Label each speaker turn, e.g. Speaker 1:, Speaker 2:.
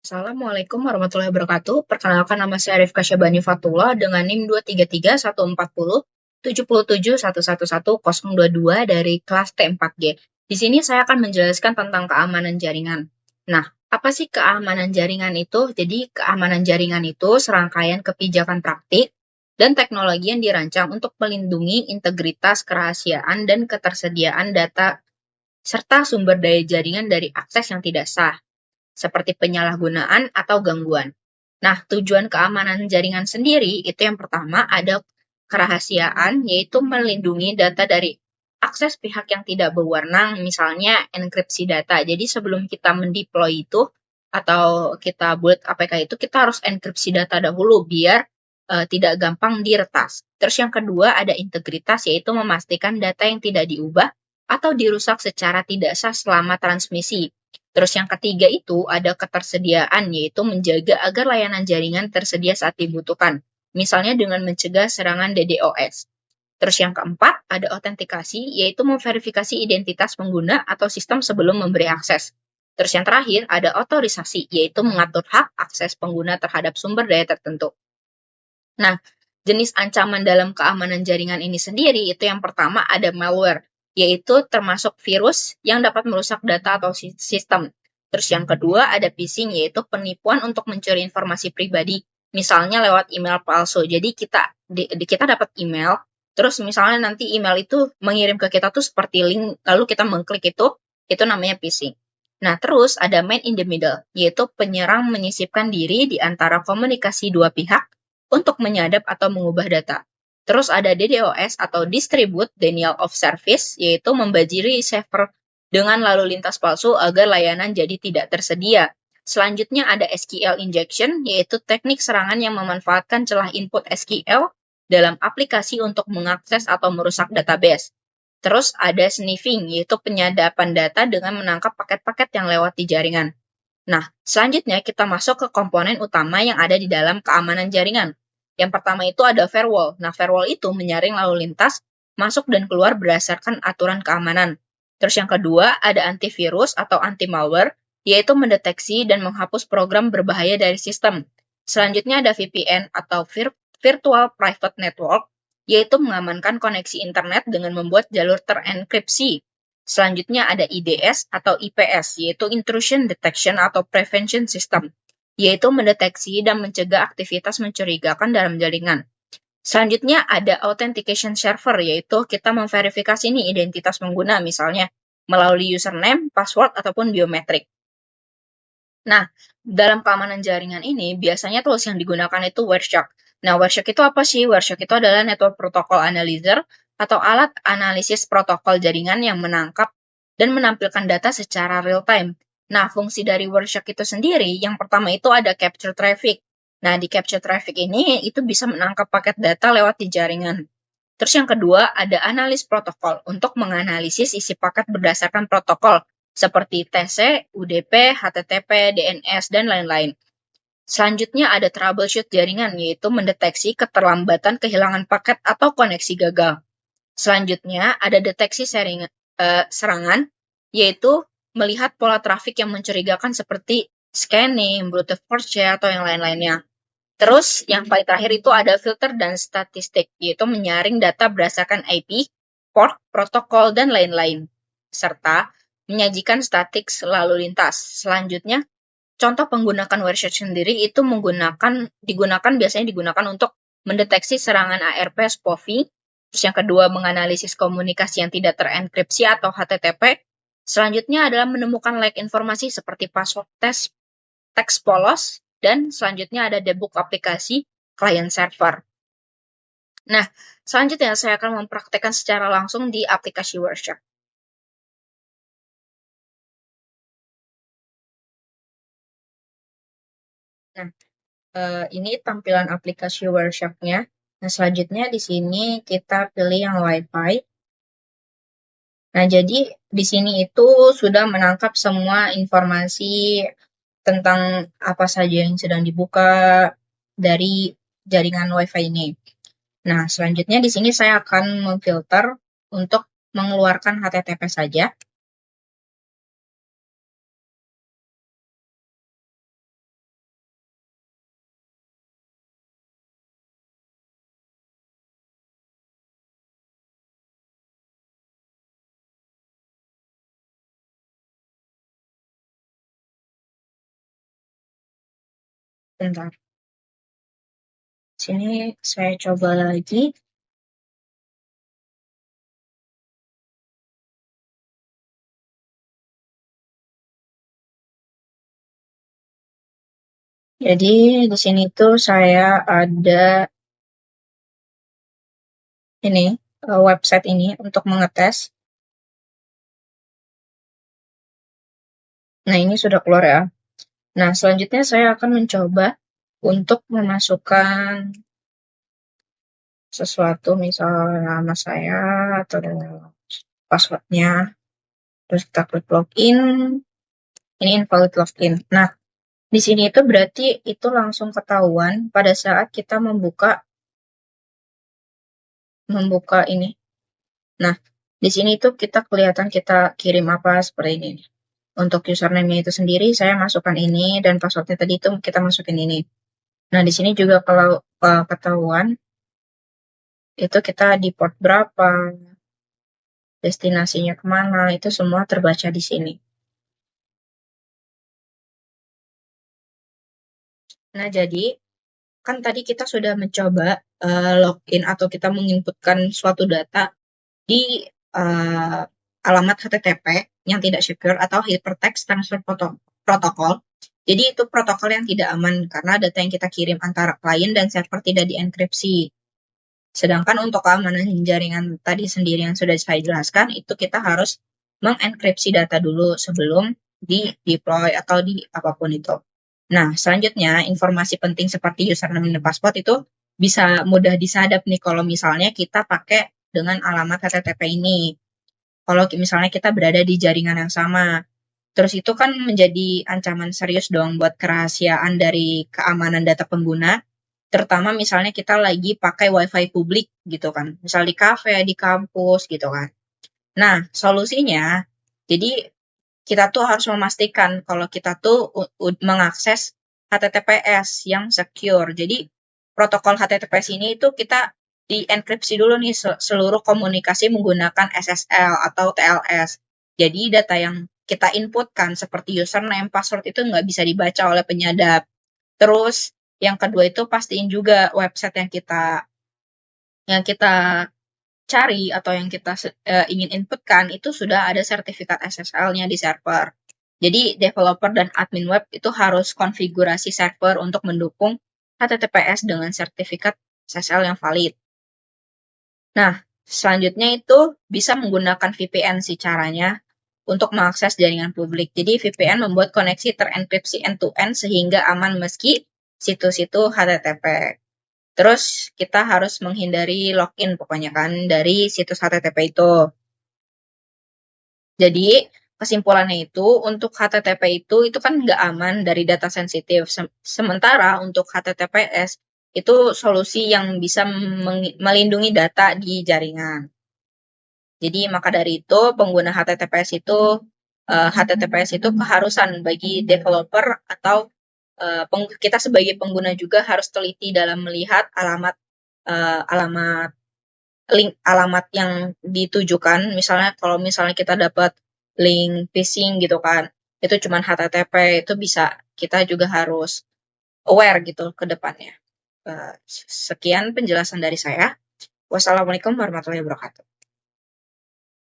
Speaker 1: Assalamualaikum warahmatullahi wabarakatuh. Perkenalkan nama saya Rifka Syabani Fatullah dengan NIM 233140777111022 dari kelas T4G. Di sini saya akan menjelaskan tentang keamanan jaringan. Nah, apa sih keamanan jaringan itu? Jadi, keamanan jaringan itu serangkaian kebijakan praktik dan teknologi yang dirancang untuk melindungi integritas, kerahasiaan, dan ketersediaan data serta sumber daya jaringan dari akses yang tidak sah seperti penyalahgunaan atau gangguan. Nah, tujuan keamanan jaringan sendiri itu yang pertama ada kerahasiaan, yaitu melindungi data dari akses pihak yang tidak berwenang, misalnya enkripsi data. Jadi sebelum kita mendeploy itu atau kita buat APK itu, kita harus enkripsi data dahulu biar tidak gampang diretas. Terus yang kedua ada integritas, yaitu memastikan data yang tidak diubah atau dirusak secara tidak sah selama transmisi. Terus yang ketiga itu ada ketersediaan, yaitu menjaga agar layanan jaringan tersedia saat dibutuhkan, misalnya dengan mencegah serangan DDoS. Terus yang keempat ada autentikasi, yaitu memverifikasi identitas pengguna atau sistem sebelum memberi akses. Terus yang terakhir ada otorisasi, yaitu mengatur hak akses pengguna terhadap sumber daya tertentu. Nah, jenis ancaman dalam keamanan jaringan ini sendiri itu yang pertama ada malware, yaitu termasuk virus yang dapat merusak data atau sistem. Terus yang kedua ada phishing, yaitu penipuan untuk mencuri informasi pribadi, misalnya lewat email palsu. Jadi kita dapat email, terus misalnya nanti email itu mengirim ke kita tuh seperti link, lalu kita mengklik itu namanya phishing. Nah, terus ada man in the middle, yaitu penyerang menyisipkan diri di antara komunikasi dua pihak untuk menyadap atau mengubah data. Terus ada DDoS atau Distribute Denial of Service, yaitu membajiri server dengan lalu lintas palsu agar layanan jadi tidak tersedia. Selanjutnya ada SQL injection, yaitu teknik serangan yang memanfaatkan celah input SQL dalam aplikasi untuk mengakses atau merusak database. Terus ada sniffing, yaitu penyadapan data dengan menangkap paket-paket yang lewat di jaringan. Nah, selanjutnya kita masuk ke komponen utama yang ada di dalam keamanan jaringan. Yang pertama itu ada firewall. Nah, firewall itu menyaring lalu lintas, masuk dan keluar berdasarkan aturan keamanan. Terus yang kedua ada antivirus atau anti-malware, yaitu mendeteksi dan menghapus program berbahaya dari sistem. Selanjutnya ada VPN atau Virtual Private Network, yaitu mengamankan koneksi internet dengan membuat jalur terenkripsi. Selanjutnya ada IDS atau IPS, yaitu Intrusion Detection atau Prevention System, yaitu mendeteksi dan mencegah aktivitas mencurigakan dalam jaringan. Selanjutnya ada Authentication Server, yaitu kita memverifikasi nih identitas pengguna, misalnya melalui username, password, ataupun biometrik. Nah, dalam keamanan jaringan ini, biasanya tools yang digunakan itu Wireshark. Nah, Wireshark itu apa sih? Wireshark itu adalah Network Protocol Analyzer atau alat analisis protokol jaringan yang menangkap dan menampilkan data secara real-time. Nah, fungsi dari Wireshark itu sendiri, yang pertama itu ada capture traffic. Nah, di capture traffic ini, itu bisa menangkap paket data lewat di jaringan. Terus yang kedua, ada analis protokol untuk menganalisis isi paket berdasarkan protokol, seperti TC, UDP, HTTP, DNS, dan lain-lain. Selanjutnya ada troubleshoot jaringan, yaitu mendeteksi keterlambatan kehilangan paket atau koneksi gagal. Selanjutnya ada deteksi serangan, yaitu melihat pola trafik yang mencurigakan seperti scanning, brute force share, atau yang lain-lainnya. Terus yang paling terakhir itu ada filter dan statistik, yaitu menyaring data berdasarkan IP, port, protokol, dan lain-lain. Serta menyajikan statik lalu lintas. Selanjutnya, contoh penggunaan Wireshark sendiri itu biasanya digunakan untuk mendeteksi serangan ARP SPOV. Terus yang kedua, menganalisis komunikasi yang tidak terenkripsi atau HTTP. Selanjutnya adalah menemukan lag informasi seperti password teks polos, dan selanjutnya ada debug aplikasi client server. Nah, selanjutnya saya akan mempraktekkan secara langsung di aplikasi Wireshark. Nah, ini tampilan aplikasi Wireshark-nya. Nah, selanjutnya di sini kita pilih yang Wi-Fi. Nah, jadi di sini itu sudah menangkap semua informasi tentang apa saja yang sedang dibuka dari jaringan Wi-Fi ini. Nah, selanjutnya di sini saya akan memfilter untuk mengeluarkan HTTP saja. Bentar, sini saya coba lagi. Jadi di sini tuh saya ada ini website ini untuk mengetes. Nah, ini sudah keluar ya. Nah, selanjutnya saya akan mencoba untuk memasukkan sesuatu, misalnya nama saya atau dengan passwordnya. Terus kita klik login. Ini invalid login. Nah, di sini itu berarti itu langsung ketahuan pada saat kita membuka ini. Nah, di sini itu kita kelihatan kita kirim apa seperti ini. Untuk username-nya itu sendiri saya masukkan ini dan passwordnya tadi itu kita masukin ini. Nah, di sini juga kalau ketahuan itu kita di port berapa, destinasinya kemana, itu semua terbaca di sini. Nah, jadi kan tadi kita sudah mencoba login atau kita menginputkan suatu data di uh, alamat HTTP yang tidak secure atau Hypertext Transfer Protocol. Jadi itu protokol yang tidak aman karena data yang kita kirim antara klien dan server tidak dienkripsi. Sedangkan untuk keamanan jaringan tadi sendiri yang sudah saya jelaskan, itu kita harus mengenkripsi data dulu sebelum di deploy atau di apapun itu. Nah, selanjutnya informasi penting seperti username dan password itu bisa mudah disadap nih kalau misalnya kita pakai dengan alamat HTTP ini. Kalau misalnya kita berada di jaringan yang sama. Terus itu kan menjadi ancaman serius dong buat kerahasiaan dari keamanan data pengguna, terutama misalnya kita lagi pakai wifi publik gitu kan, misal di kafe, di kampus gitu kan. Nah, solusinya, jadi kita tuh harus memastikan kalau kita tuh mengakses HTTPS yang secure. Jadi protokol HTTPS ini itu kita dienkripsi dulu nih seluruh komunikasi menggunakan SSL atau TLS. Jadi data yang kita inputkan seperti username, password itu nggak bisa dibaca oleh penyadap. Terus yang kedua itu pastiin juga website yang kita cari atau yang kita ingin inputkan itu sudah ada sertifikat SSL-nya di server. Jadi developer dan admin web itu harus konfigurasi server untuk mendukung HTTPS dengan sertifikat SSL yang valid. Nah, selanjutnya itu bisa menggunakan VPN sih caranya untuk mengakses jaringan publik. Jadi VPN membuat koneksi terenkripsi end-to-end sehingga aman meski situs itu HTTP. Terus kita harus menghindari login pokoknya kan dari situs HTTP itu. Jadi kesimpulannya itu untuk HTTP itu kan nggak aman dari data sensitif. Sementara untuk HTTPS itu solusi yang bisa melindungi data di jaringan. Jadi maka dari itu pengguna HTTPS itu keharusan bagi developer atau kita sebagai pengguna juga harus teliti dalam melihat alamat link alamat yang ditujukan. Misalnya kalau misalnya kita dapat link phishing gitu kan, itu cuma HTTP, itu bisa kita juga harus aware gitu ke depannya. Sekian penjelasan dari saya. Wassalamualaikum warahmatullahi wabarakatuh.